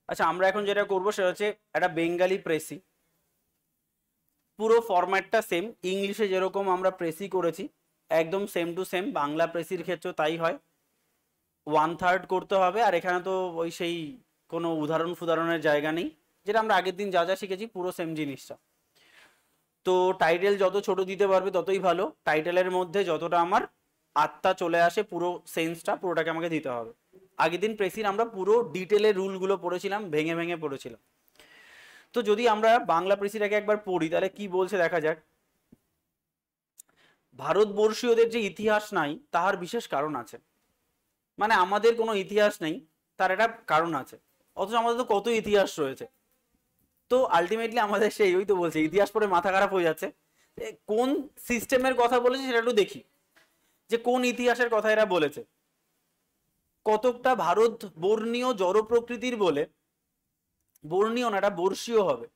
আচ্ছা, আমরা এখন যেটা করবো সেটা হচ্ছে একটা বেঙ্গালি প্রেসি। পুরো ফরম্যাটটা সেম, ইংলিশে যেরকম আমরা প্রেসি করেছি একদম সেম টু সেম বাংলা প্রেসির ক্ষেত্রেও তাই হয়। 1/3 করতে হবে, আর এখানে তো ওই সেই কোনো উদাহরণ ফুদাহরণের জায়গা নেই, যেটা আমরা আগের দিন যা যা শিখেছি পুরো সেম জিনিসটা। তো টাইটেল যত ছোট দিতে পারবে ততই ভালো, টাইটেলের মধ্যে যতটা আমার আত্মা চলে আসে পুরো সেন্সটা পুরোটাকে আমাকে দিতে হবে। আগের দিন প্রেসির আমরা পুরো ডিটেলে রুলগুলো পড়েছিলাম, ভেঙে ভেঙে পড়েছিলাম। তো যদি আমরা বাংলা প্রেসিটাকে একবার পড়ি তাহলে কি বলছে দেখা যাক। ভারতবর্ষীয়দের যে ইতিহাস নাই তাহার বিশেষ কারণ আছে। মানে আমাদের কোনো ইতিহাস নেই, তার একটা কারণ আছে, অথচ আমাদের তো কত ইতিহাস রয়েছে। তো আলটিমেটলি আমাদের সেই ওই তো বলছে ইতিহাস পড়ে মাথা খারাপ হয়ে যাচ্ছে। কোন সিস্টেমের কথা বলেছে সেটা একটু দেখি, যে কোন ইতিহাসের কথা এরা বলেছে। কতকটা ভারত বর্ণীয় জড় প্রকৃতির বলে, বর্ণীয় না এটা বর্ষীয় হবে,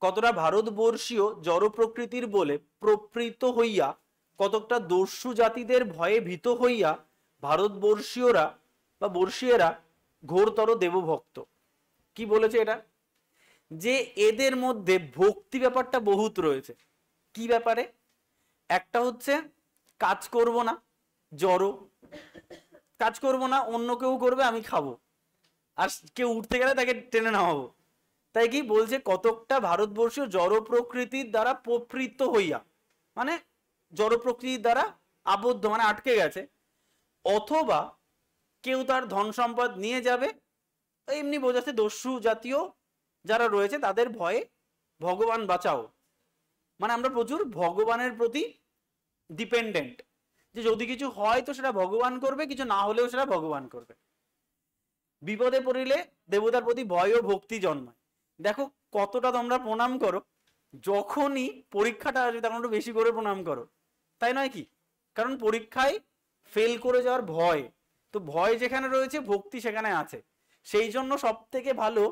কতটা ভারতবর্ষীয় জড় প্রকৃতির বলে প্রবৃত্ত হইয়া কতকটা দস্যু জাতিদের ভয়ে ভীত হইয়া ভারতবর্ষীয়রা বা বর্ষীয়রা ঘোরতর দেবভক্ত। কি বলেছে এটা, যে এদের মধ্যে ভক্তি ব্যাপারটা বহুত রয়েছে। কি ব্যাপারে, একটা হচ্ছে কাজ করব না, জড় কাজ করব না, অন্য কেউ করবে আমি খাবো, আর কেউ উঠতে গেলে তাকে টেনে নামাবো। তাই কি বলছে, কতকটা ভারতবর্ষীয় জড় প্রকৃতির দ্বারা প্রবৃত্ত হইয়া, মানে জড় প্রকৃতির দ্বারা আবদ্ধ মানে আটকে গেছে, অথবা কেউ তার ধন সম্পদ নিয়ে যাবে, এমনি বোঝাচ্ছে দস্যু জাতীয় যারা রয়েছে তাদের ভয়ে ভগবান বাঁচাও। মানে আমরা প্রচুর ভগবানের প্রতি ডিপেন্ডেন্ট, যে যদি কিছু হয় তো সেটা ভগবান করবে, কিছু না হলেও সেটা ভগবান করবে। বিপদে পড়িলে দেবতার প্রতি ভয় ও ভক্তি জন্মায়। দেখো কতটা তোমরা প্রণাম করো, যখনই পরীক্ষাটা আসবে তখন একটু বেশি করে প্রণাম করো, তাই নয় কি? কারণ পরীক্ষায় ফেল করে যাওয়ার ভয়, তো ভয় যেখানে রয়েছে ভক্তি সেখানে আছে। সেই জন্য সব থেকে ভালো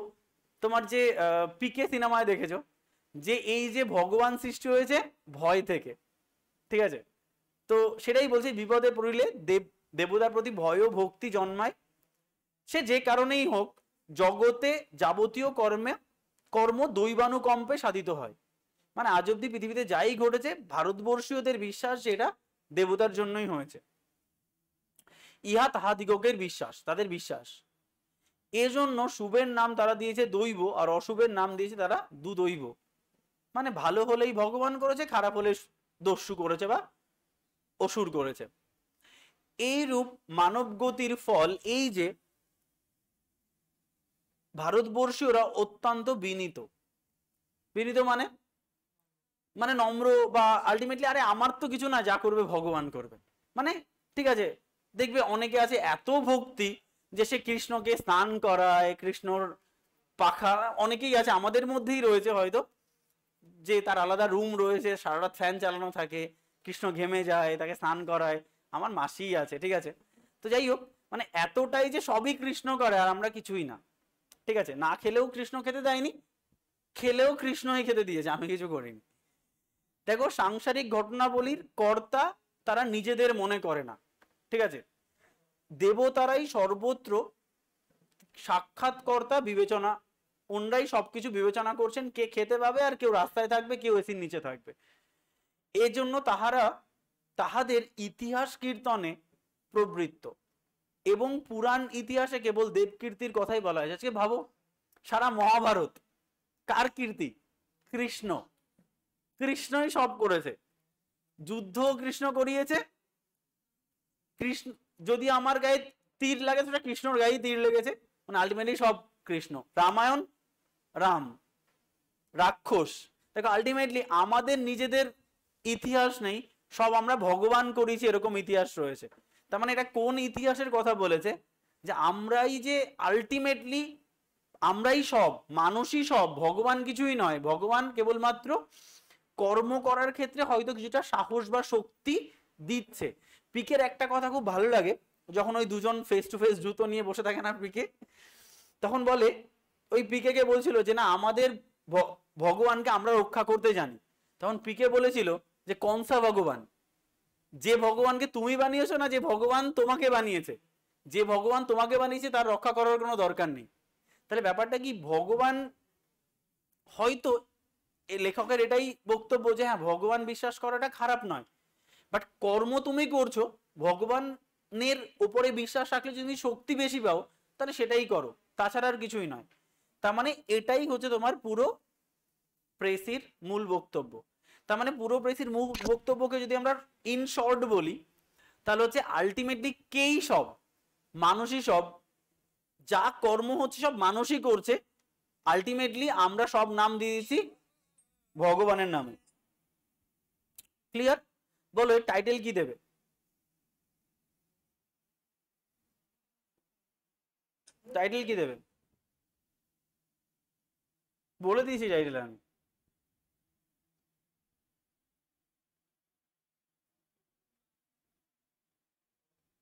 তোমার যে পিকে সিনেমায় দেখেছো, যে এই যে ভগবান সৃষ্টি হয়েছে ভয় থেকে, ঠিক আছে? তো সেটাই বলছি, বিপদে পড়িলে দেবতার প্রতি ভয় ও ভক্তি জন্মায়, সে যে কারণেই হোক জগতে যাবতীয় কর্ম দৈবানুকম্পে সাধিত হয়। মানে আজ অব্দি পৃথিবীতে যাই ঘটেছে ভারতবর্ষীয়দের বিশ্বাস যেটা দেবতার জন্যই হয়েছে, ইহা তাহাদিগকের বিশ্বাস, তাদের বিশ্বাস। এজন্য শুভের নাম তারা দিয়েছে দৈব, আর অশুভের নাম দিয়েছে তারা দুদৈব। মানে ভালো হলেই ভগবান করেছে, খারাপ হলে দস্যু করেছে বা অসুর করেছে। এই রূপ মানব গতির ফল এই যে ভারতবর্ষীয়রা অত্যন্ত বিনীত। বিনীত মানে মানে নম্র, বা আলটিমেটলি আরে আমার তো কিছু না, যা করবে ভগবান করবে। মানে ঠিক আছে, দেখবে অনেকে আছে এত ভক্তি যে সে কৃষ্ণকে স্নান করায়, কৃষ্ণর পাখা, অনেকেই আছে আমাদের মধ্যেই রয়েছে হয়তো, যে তার আলাদা রুম রয়েছে, সারা রাত ফ্যান চালানো থাকে, কৃষ্ণ ঘেমে যায় তাকে স্নান করায়। আমার মাসিই আছে, ঠিক আছে? তো যাই হোক, মানে এতটাই যে সবই কৃষ্ণ করে আর আমরা কিছুই না, ঠিক আছে? না খেলেও কৃষ্ণ খেতে দেয়নি, খেলেও কৃষ্ণই খেতে দিয়েছে, আমি কিছু করিনি। দেখো সাংসারিক ঘটনাবলীর কর্তা তারা নিজেদের মনে করে না, ঠিক আছে? দেবতারাই সর্বত্র সাক্ষাৎকর্তা বিবেচনা, ওনরাই সবকিছু বিবেচনা করছেন, কে খেতে পাবে আর কেউ রাস্তায় থাকবে, কেউ এসির নিচে থাকবে। এজন্য তাহারা তাহাদের ইতিহাস কীর্তনে প্রবৃত্ত, এবং পুরাণ ইতিহাসে কেবল দেবকীর্তির কথাই বলা হয়। আজকে ভাবো সারা মহাভারত কার কীর্তি? কৃষ্ণ, কৃষ্ণই সব করেছে, যুদ্ধ কৃষ্ণ করিয়েছে। কৃষ্ণ, যদি আমার গায়ে তীর লাগে সেটা কৃষ্ণর গায়ে তীর লেগেছে, মানে আলটিমেটলি সব কৃষ্ণ। রামায়ণ রাম, রাক্ষস। দেখো আলটিমেটলি আমাদের নিজেদের ইতিহাস নেই, সব আমরা ভগবান করেছি এরকম ইতিহাস রয়েছে। তার মানে এটা কোন ইতিহাসের কথা বলেছে, যে আমরাই যে আলটিমেটলি আমরাই সব, মানুষই সব, ভগবান কিছুই নয়। ভগবান কেবলমাত্র কর্ম করার ক্ষেত্রে হয়তো কিছুটা সাহস বা শক্তি দিচ্ছে। পিকের একটা কথা খুব ভালো লাগে, যখন ওই দুজন ফেস টু ফেস জুতো নিয়ে বসে থাকে না পিকে, তখন বলে ওই পিকে কে বলছিল যে না আমাদের ভগবানকে আমরা রক্ষা করতে জানি। তখন পিকে বলেছিল যে কনসা ভগবান, যে ভগবানকে তুমি বানিয়েছো না যে ভগবান তোমাকে বানিয়েছে, যে ভগবান তোমাকে বানিয়েছে তার রক্ষা করার কোনো দরকার নেই। তাহলে ব্যাপারটা কি, ভগবান হয়তো এই লেখকের এটাই বক্তব্য যে হ্যাঁ ভগবান বিশ্বাস করাটা খারাপ নয়, বাট কর্ম তুমি করছো ভগবানের উপরে বিশ্বাস রাখলে যদি শক্তি বেশি পাও তাহলে সেটাই করো, তাছাড়া আর কিছুই নয়। তার মানে এটাই হচ্ছে তোমার পুরো প্রেসির মূল বক্তব্য। তার মানে পুরো প্রেসির মূল বক্তব্যকে যদি আমরা ইন শর্ট বলি তাহলে হচ্ছে আলটিমেটলি কেই সব, মানুষই সব, যা কর্ম হচ্ছে সব মানুষই করছে, আলটিমেটলি আমরা সব নাম দিয়ে দিচ্ছি ভগবানের নামে। ক্লিয়ার? বলো এর টাইটেল কি দেবে? টাইটেল কি দেবে? বলে দিয়েছি টাইটেল আমি।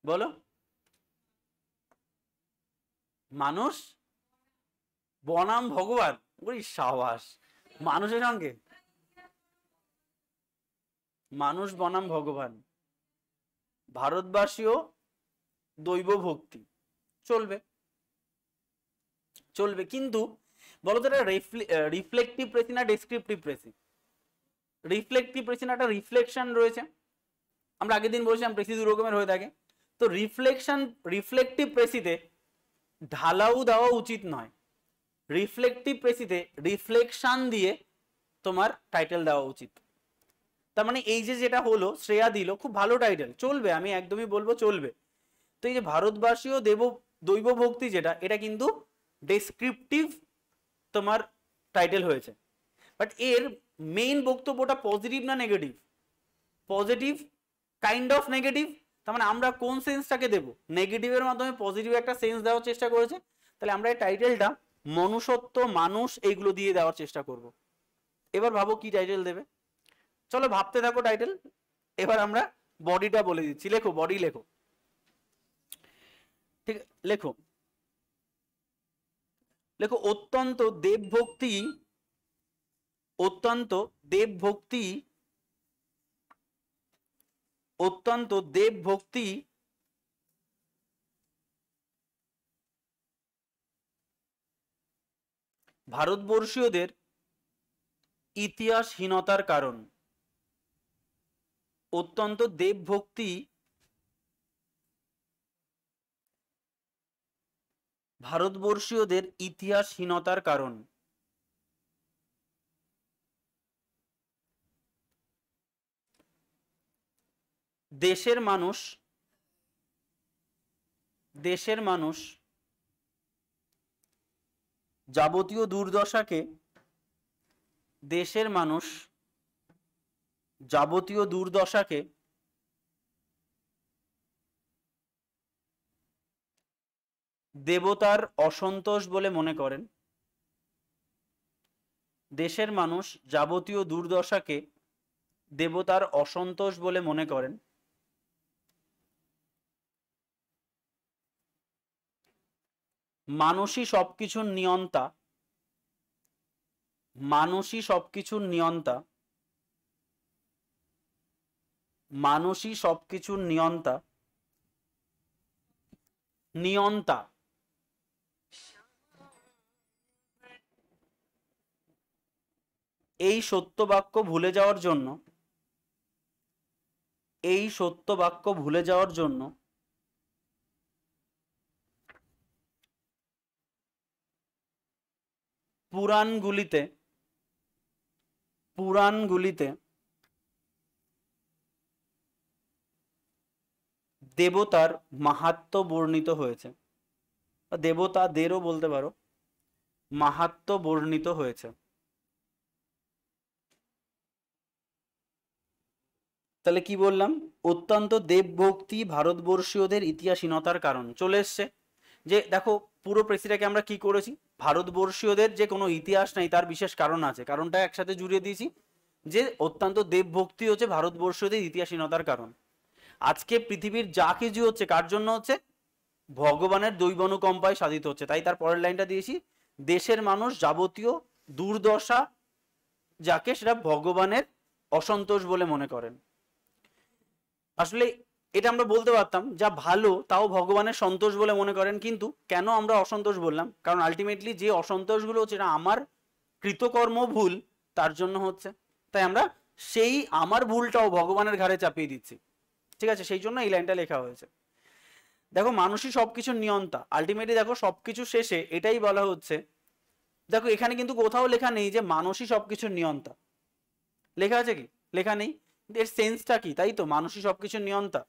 বলো। মানুষ বনাম ভগবান। ওই সাবাস, মানুষের সঙ্গে মানুষ বনাম ভগবান, ভারতবাসীও দৈব ভক্তি, চলবে চলবে। কিন্তু বলো তো এটা রিফ্লেক্টিভ প্রেসি না ডেসক্রিপটিভ প্রেসি? রিফ্লেক্টিভ প্রেসি না একটা রিফ্লেকশন রয়েছে, আমরা আগের দিন বলেছিলাম প্রেসি দু রকমের হয়ে থাকে। তো রিফ্লেকটিভ প্রেসিতে ঢালাও দেওয়া উচিত নয়, রিফ্লেক্টিভ প্রেসিতে রিফ্লেকশন দিয়ে তোমার টাইটেল দেওয়া উচিত। তার মানে এই যে যেটা হলো, শ্রেয়া দিল, খুব ভালো টাইটেল, চলবে, আমি একদমই বলবো চলবে। তো এই যে ভারতবাসীয় দৈব ভক্তি যেটা, এটা কিন্তু ডেসক্রিপটিভ তোমার টাইটেল হয়েছে, বাট এর মেইন বক্তব্যটা পজিটিভ না negative? Positive, kind of negative. তার মানে আমরা কোন সেন্সটাকে দেবো? নেগেটিভের মাধ্যমে পজিটিভ একটা সেন্স দেওয়ার চেষ্টা করেছে। তাহলে আমরা এই টাইটেলটা মনুষ্যত্ব, মানুষ, এইগুলো দিয়ে দেওয়ার চেষ্টা করব। এবার ভাবো কি টাইটেল দেবে, চলো ভাবতে থাকো টাইটেল। এবার আমরা বডিটা বলে দিচ্ছি, লেখো, বডি লেখো। ঠিক, লেখো লেখো অত্যন্ত দেবভক্তি, অত্যন্ত দেবভক্তি, অত্যন্ত দেবভক্তি ভারতবর্ষীয়দের ইতিহাসহীনতার কারণ। অত্যন্ত দেবভক্তি ভারতবর্ষীয়দের ইতিহাসহীনতার কারণ। দেশের মানুষ যাবতীয় দুর্দশাকে, দেশের মানুষ যাবতীয় দুর্দশাকে দেবতার অসন্তোষ বলে মনে করেন। দেশের মানুষ যাবতীয় দুর্দশাকে দেবতার অসন্তোষ বলে মনে করেন। মানুষই সবকিছুর নিয়ন্তা, মানুষই সবকিছুর নিয়ন্তা, মানুষই সবকিছুর নিয়ন্তা, নিয়ন্তা। এই সত্য বাক্য ভুলে যাওয়ার জন্য, এই সত্য বাক্য ভুলে যাওয়ার জন্য পুরাণগুলিতে দেবতার মাহাত্ম্য বর্ণিত হয়েছে, দেবতাদেরও বলতে পারো, মাহাত্ম্য বর্ণিত হয়েছে। তাহলে কি বললাম? অত্যন্ত দেবভক্তি ভারতবর্ষীয়দের ইতিহাসহীনতার কারণ। চলে এসছে যে দেখো পুরো প্রেসিটাকে আমরা কি করেছি, ভারতবর্ষীয়দের যে কোনো ইতিহাস নেই তার বিশেষ কারণ আছে, কারণটা একসাথে জুড়ে দিয়েছি যে অত্যন্ত দেবভক্তি হচ্ছে ভারতবর্ষীয়দের ইতিহাসহীনতার কারণ। আজকে পৃথিবীর যা কিছু হচ্ছে কার জন্য হচ্ছে? ভগবানের দৈবানুকম্পায় সাধিত হচ্ছে। তাই তার পরের লাইনটা দিয়েছি, দেশের মানুষ যাবতীয় দুর্দশা যাকে, সেটা ভগবানের অসন্তোষ বলে মনে করেন। আসলে এটা আমরা বলতে পারতাম যা ভালো তাও ভগবানের সন্তোষ বলে মনে করেন, কিন্তু কেন আমরা অসন্তোষ বললাম? কারণ আলটিমেটলি যে অসন্তোষগুলো হচ্ছে এটা আমার কৃতকর্ম ভুল তার জন্য হচ্ছে, তাই আমরা সেই আমার ভুলটাও ভগবানের ঘাড়ে চাপিয়ে দিচ্ছি। ঠিক আছে, সেই জন্য এই লাইনটা লেখা হয়েছে। দেখো মানুষই সবকিছুর নিয়ন্তা, আলটিমেটলি দেখো সবকিছু শেষে এটাই বলা হচ্ছে। দেখো এখানে কিন্তু কোথাও লেখা নেই যে মানুষই সবকিছুর নিয়ন্তা, লেখা আছে কি? লেখা নেই। এর সেন্সটা কি? তাই তো, মানুষই সবকিছুর নিয়ন্তা।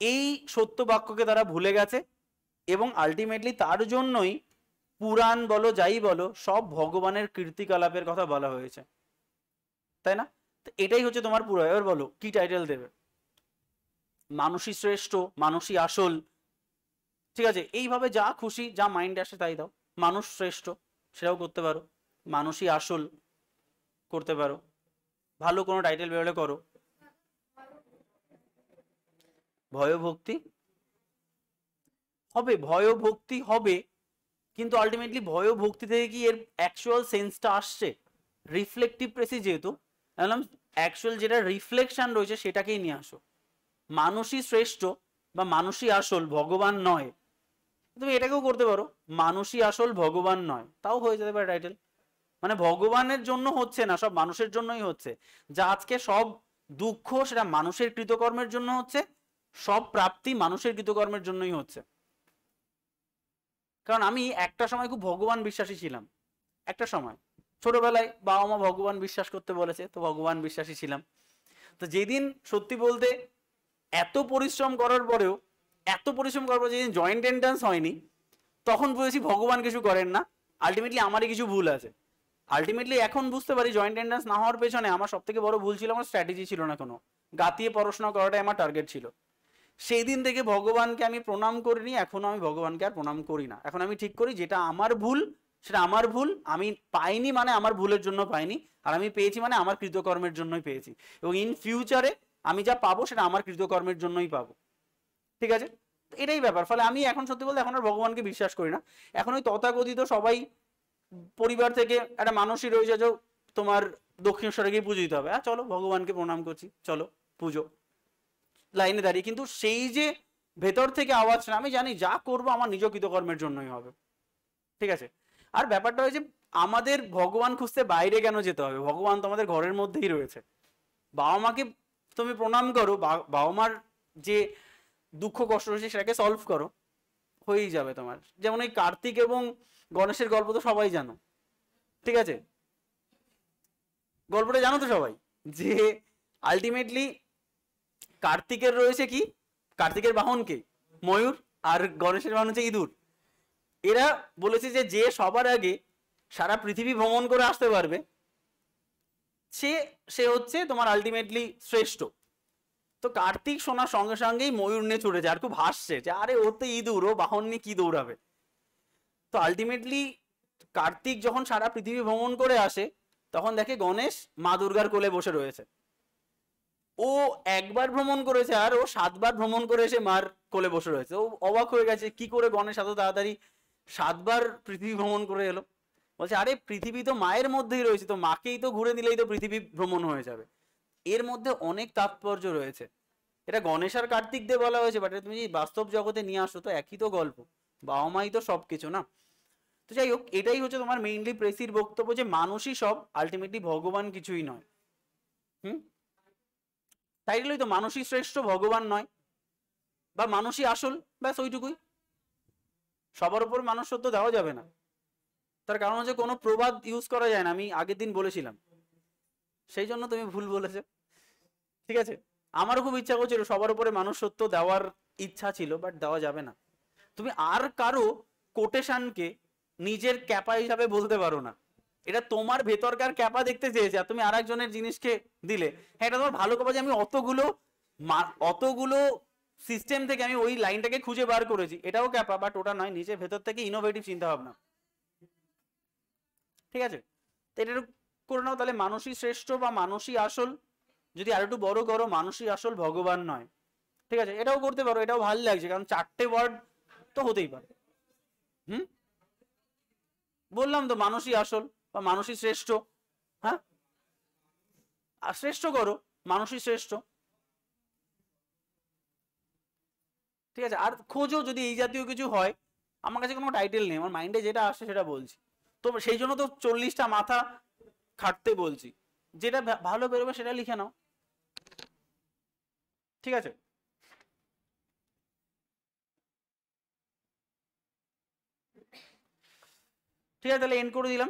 এই সত্য বাক্যকে তারা ভুলে গেছে এবং আলটিমেটলি তার জন্যই পুরাণ বলো যাই বলো সব ভগবানের কীর্তিকলাপের কথা বলা হয়েছে, তাই না? তো এটাই হচ্ছে তোমার পুরো। এবার বলো কি টাইটেল দেবে? মানুষই শ্রেষ্ঠ, মানুষই আসল, ঠিক আছে, এইভাবে যা খুশি যা মাইন্ডে আসে তাই দাও। মানুষ শ্রেষ্ঠ সেটাও করতে পারো, মানুষই আসল করতে পারো, ভালো কোনো টাইটেল বেরোলে করো। ভয়ভক্তি হবে, ভয়ভক্তি হবে, কিন্তু আলটিমেটলি ভয়ভক্তি থেকে কি এর অ্যাকচুয়াল সেন্সটা আসছে? রিফ্লেকটিভ প্রেসি যেহেতু, অ্যাকচুয়াল যেটা রিফ্লেকশন রয়েছে সেটাকেই নিয়ে আসো। মানুষই শ্রেষ্ঠ বা মানুষই আসল, ভগবান নয়। তুমি এটাকেও করতে পারো, মানুষই আসল ভগবান নয়, তাও হয়ে যেতে পারে টাইটেল। মানে ভগবানের জন্য হচ্ছে না, সব মানুষের জন্যই হচ্ছে। যা আজকে সব দুঃখ সেটা মানুষের কৃতকর্মের জন্য হচ্ছে, সব প্রাপ্তি মানুষের কৃতকর্মের জন্যই হচ্ছে। কারণ আমি একটা সময় খুব ভগবান বিশ্বাসী ছিলাম, একটা সময় ছোটবেলায় বাবা মা ভগবান বিশ্বাস করতে বলেছে তো ভগবান বিশ্বাসী ছিলাম। তো যেদিন সত্যি বলতে এত পরিশ্রম করার পরেও, যেদিন জয়েন্ট এন্ট্রান্স হয়নি, তখন বুঝেছি ভগবান কিছু করেন না, আলটিমেটলি আমারই কিছু ভুল আছে। আলটিমেটলি এখন বুঝতে পারি জয়েন্ট এন্ট্রান্স না হওয়ার পেছনে আমার সব থেকে বড় ভুল ছিল আমার স্ট্র্যাটেজি ছিল না কোনো, গাতিয়ে পড়াশোনা করাটাই আমার টার্গেট ছিল। সেই দিন থেকে ভগবানকে আমি প্রণাম করিনি, এখনো আমি ভগবানকে আর প্রণাম করি না। এখন আমি ঠিক করি যেটা আমার ভুল সেটা আমার ভুল, আমি পাইনি মানে আমার ভুলের জন্য পাইনি, আর আমি পেয়েছি মানে আমার কৃতকর্মের জন্যই পেয়েছি, এবং ইন ফিউচারে আমি যা পাবো সেটা আমার কৃতকর্মের জন্যই পাবো। ঠিক আছে, এটাই ব্যাপার। ফলে আমি এখন সত্যি বলতে এখন আর ভগবানকে বিশ্বাস করি না। এখন ওই তথাকথিত সবাই পরিবার থেকে একটা মানুষই রয়েছে যে তোমার দক্ষিণেশ্বরে গিয়ে পুজো দিতে হবে, হ্যাঁ চলো ভগবানকে প্রণাম করছি, চলো পুজো, লাইনে দাঁড়িয়ে। কিন্তু সেই যে ভেতর থেকে আওয়াজটা, আমি জানি যা করবো আমার নিজ কৃতকর্মের জন্যই হবে। ঠিক আছে, আর ব্যাপারটা হয়েছে আমাদের ভগবান খুঁজতে বাইরে কেন যেতে হবে? ভগবান তো আমাদের ঘরের মধ্যেই রয়েছে। বাবা মাকে তুমি প্রণাম করো, বাবা মার যে দুঃখ কষ্ট রয়েছে সেটাকে সলভ করো, হয়েই যাবে তোমার। যেমন এই কার্তিক এবং গণেশের গল্প তো সবাই জানো, ঠিক আছে, গল্পটা জানো তো সবাই, যে আলটিমেটলি কার্তিকের রয়েছে কি, কার্তিকের বাহন কে? ময়ূর, আর গণেশের বাহন হচ্ছে ইঁদুর। এরা বলেছে যে যে সবার আগে সারা পৃথিবী ভ্রমণ করে আসতে পারবে সে সে হচ্ছে তোমার আলটিমেটলি শ্রেষ্ঠ। তো কার্তিক শোনার সঙ্গে সঙ্গেই ময়ূর নিয়ে ছুটে যায় আর খুব হাসছে যে আরে ও তো ইঁদুর, ও বাহন নিয়ে কি দৌড়াবে। তো আলটিমেটলি কার্তিক যখন সারা পৃথিবী ভ্রমণ করে আসে তখন দেখে গণেশ মা দুর্গার কোলে বসে রয়েছে। ও একবার ভ্রমণ করেছে আর ও 7বার ভ্রমণ করে এসে মার কোলে বসে রয়েছে। ও অবাক হয়ে গেছে কি করে গণেশ এত তাড়াতাড়ি 7বার পৃথিবী ভ্রমণ করে এলো। বলছে আরে পৃথিবী তো মায়ের মধ্যেই রয়েছে, তো মাকেই তো ঘুরে নিলেই তো পৃথিবী ভ্রমণ হয়ে যাবে। এর মধ্যে অনেক তাৎপর্য রয়েছে। এটা গণেশ আর কার্তিক দিয়ে বলা হয়েছে, বাট তুমি বাস্তব জগতে নিয়ে আসো তো একই তো গল্প, বাবা মাই তো সবকিছু না। তো যাই হোক, এটাই হচ্ছে তোমার মেইনলি প্রেসির বক্তব্য যে মানুষই সব, আলটিমেটলি ভগবান কিছুই নয়। টাইটেলই তো মানুষই শ্রেষ্ঠ ভগবান নয়, বা মানুষই আসল, ব্যাস ওইটুকুই। সবার উপর মানুষ সত্য দেওয়া যাবে না, তার কারণ হচ্ছে কোনো প্রবাদ ইউজ করা যায় না, আমি আগের দিন বলেছিলাম, সেই জন্য তুমি ভুল বলেছো। ঠিক আছে, আমারও খুব ইচ্ছা করছিল সবার উপরে মানুষ সত্য দেওয়ার ইচ্ছা ছিল, বাট দেওয়া যাবে না। তুমি আর কারো কোটেশনকে নিজের ক্যাপা হিসাবে বলতে পারো না, এটা তোমার ভেতরকার ক্যাপা দেখতে চেয়েছে আর তুমি আর একজনের জিনিসকে দিলে। হ্যাঁ এটা তোমার ভালো কথা যে আমি অতগুলো সিস্টেম থেকে আমি ওই লাইনটাকে খুঁজে বার করেছি, এটাও ক্যাপা, বাট ওটা নয়, নিজের ভেতর থেকে ইনোভেটিভ চিন্তা ভাবনা। ঠিক আছে, তো এটা করে নাও তাহলে, মানুষই শ্রেষ্ঠ বা মানুষই আসল। যদি আর একটু বড় করো, মানুষই আসল ভগবান নয়। ঠিক আছে, এটাও করতে পারো, এটাও ভালো লাগছে, কারণ 4টে ওয়ার্ড তো হতেই পারে। বললাম তো মানুষই আসল বা মানুষই শ্রেষ্ঠ। হ্যাঁ, শ্রেষ্ঠ করো, মানুষই শ্রেষ্ঠ। ঠিক আছে, আর খোঁজো যদি এই জাতীয় কিছু হয়, আমার কাছে কোনো টাইটেল নেই, আমার মাইন্ডে যেটা আসছে সেটা বলছি। তো সেই জন্য তো 40টা মাথা খাটতে বলছি, যেটা ভালো বেরোবে সেটা লিখে নাও। ঠিক আছে, ঠিক আছে, তাহলে এন্ড করে দিলাম।